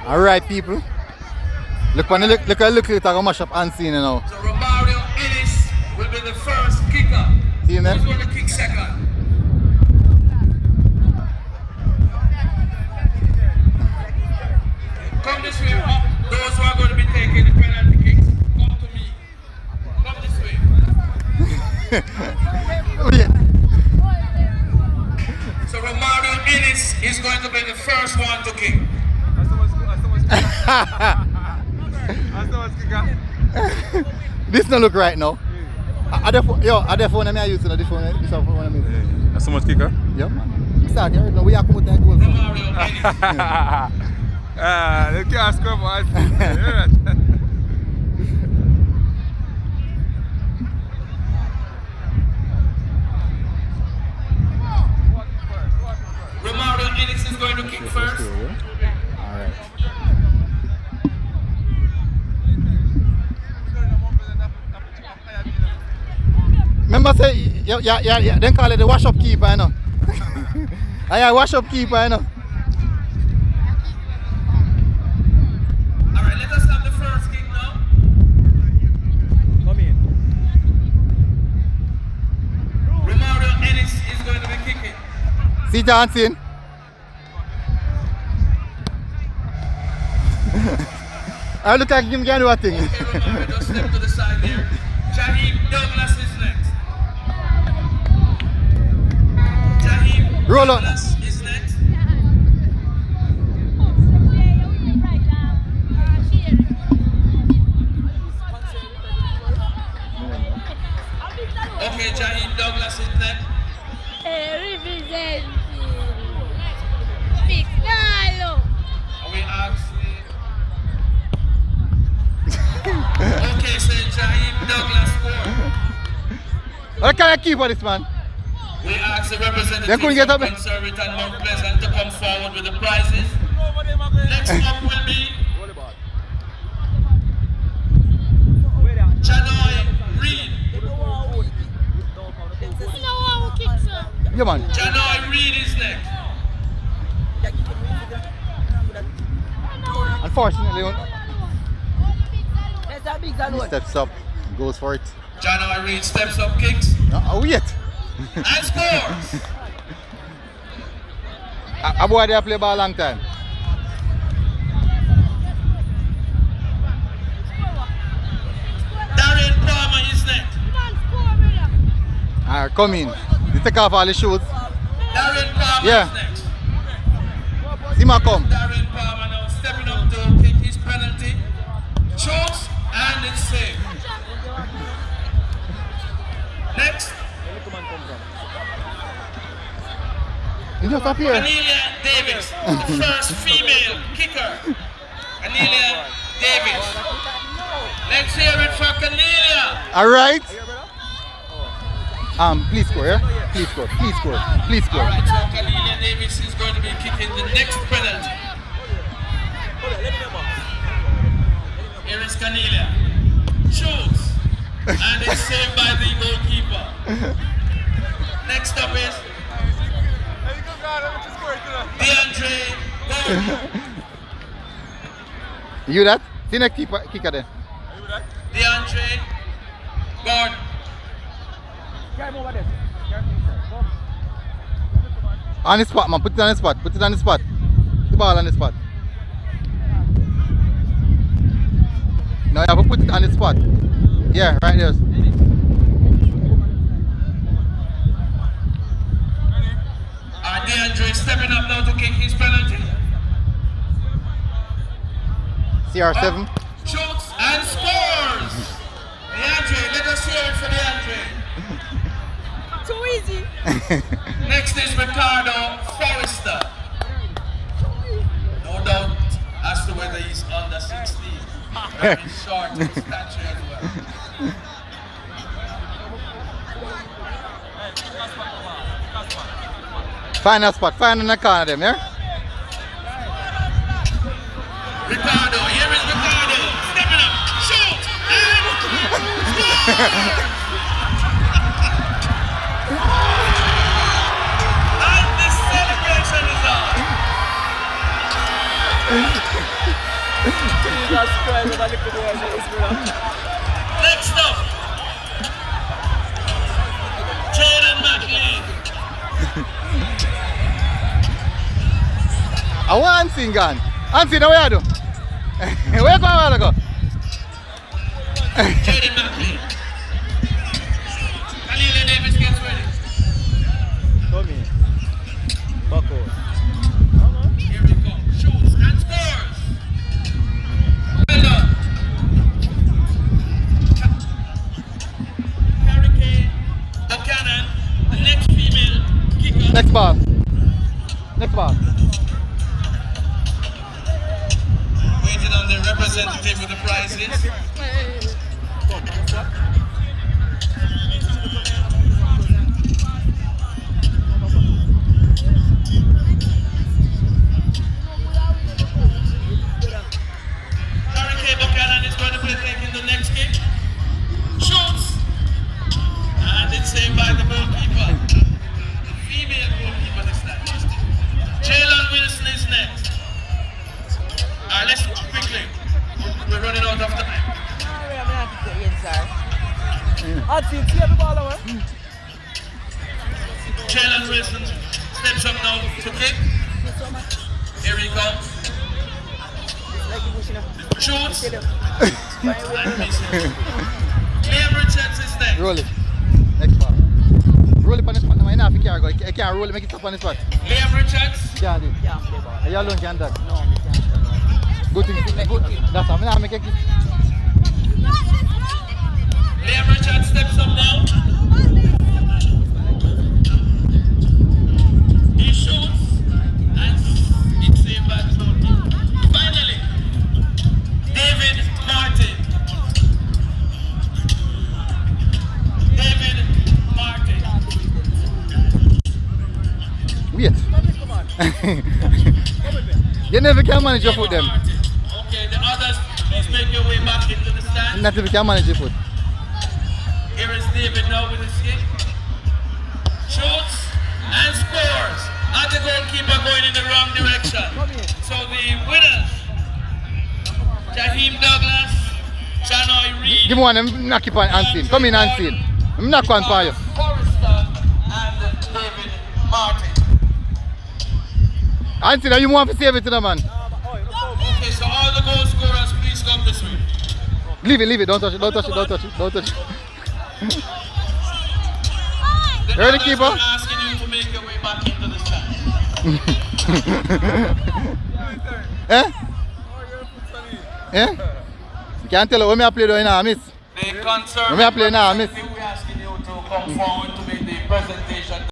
Alright, people. Look at it, I mash up unseen now. So Romario Ennis will be the first kicker. See you then? Who's going to kick second? Come this way. Those who are going to be taking the penalty kicks, come to me. Come this way. So Romario Ennis is going to be the first one to kick. This no look right now. Are the phone I use this phone I'm using? That's so much kicker? Yeah, man. Start here. No, we are coming to goal. Romario Ennis. They can't score for us. Romario Ennis is going to kick first. Alright. Remember say, yeah, then call it the wash-up keeper, you know. Yeah, wash-up keeper, you know. Alright, let us have the first kick now. Come in. Romario Ennis is going to be kicking. See dancing. I look like him can do a thing. Okay, Romario, just step to the side there. Jaheim Douglas is next. Jaheim Roll up. Douglas is next. Okay, Jaheim Douglas is next. Representing Big Nalo. And we ask. Okay, so Jaheim Douglas scored. What kind of keeper this man? We ask the They representative couldn't get of up. Conservative and Mount Pleasant to come forward with the prizes. Next up will be Janoy Reed. Yeah, man. Janoy Reed is next. Unfortunately, he steps up, goes for it. Janoy Reed steps up, kicks, Oh, wait. and scores. A boy they play ball a long time. Darren Palmer is next. Alright, come in. You take off all the shoes. Darren Palmer Yeah. is next. See my come. Darren Palmer now stepping up to kick his penalty. Chokes and it's saved. Next, You just up here. Anelia Davis, first female kicker. Anelia Davis. Let's hear it for Cornelia. Alright. Please score, yeah? Please score, please score, please score. Alright, so Cornelia Davis is going to be kicking the next penalty. Here is Cornelia. Shoots. And it's saved by the goalkeeper. Next up is DeAndre Gordon. You that? See the kicker there. DeAndre Gordon. On the spot, man. Put it on the spot. Put it on the spot. Put the ball on the spot. No, you have to put it on the spot. Yeah, right there. DeAndre stepping up now to kick his penalty. CR7. Shoots and scores. DeAndre, let us hear it for DeAndre. Too easy. Next is Ricardo Forrester. No doubt as to whether he's under 16. Very short in stature as well. Find a spot. Find in the corner of them, yeah? Ricardo, here is Ricardo. Stepping up. Shoot and score. And the celebration is on. Next up, Jaden McLean. I want Ansin gone. Ansin, now where you do? Where you going to go? Jaden McLean. Khalil Davis gets ready. Come here. Buckle. Here we go. Shoots and scores. Well done. Hurricane Buchanan, the next female kicker. Next ball. Next ball. Waiting on the representative with the prizes. Hurricane Buchanan is going to be taking the next kick. Shoots. And it's saved by the goalkeeper. The female goalkeeper this time. Jalen Wilson is next. Alright, let's quickly. We're running out of time. Jalen Wilson steps up now to kick. Here he comes. Shoots. And misses. Liam Richards is next. Roll it. Next ball. Roll it on the spot. No, I know if you can't go. I can't roll it, make it stop on the spot. Liam Richards. You can't do it. You alone can't do that. Good thing. Good. That's how I make it. Liam Richards steps up now. He shoots. And it's saved by the goalkeeper. Finally, David Martin. David Martin. Wait. You never can manage your foot then. Okay, the others, please make your way back into the stand. Not if you can manage your foot. Here is David now with his kick. Shoots and scores. And the goalkeeper going in the wrong direction. So the winners, Jaheim Douglas, Shanoy Reed. Give me one, I'm knock it on Ansin. Come in Ansin. I'm knock one for you. Forrester and David Martin. Ansin, are you want to save it to the man? Okay, so all the goal scorers, please come this way. Leave it. Don't touch it. The Ready, others keeper? are asking you to make your way back into the stand. Eh? Eh? You can't tell her when I play though in a miss. The conservative When I play now, miss. we're asking you to come forward to make the presentation.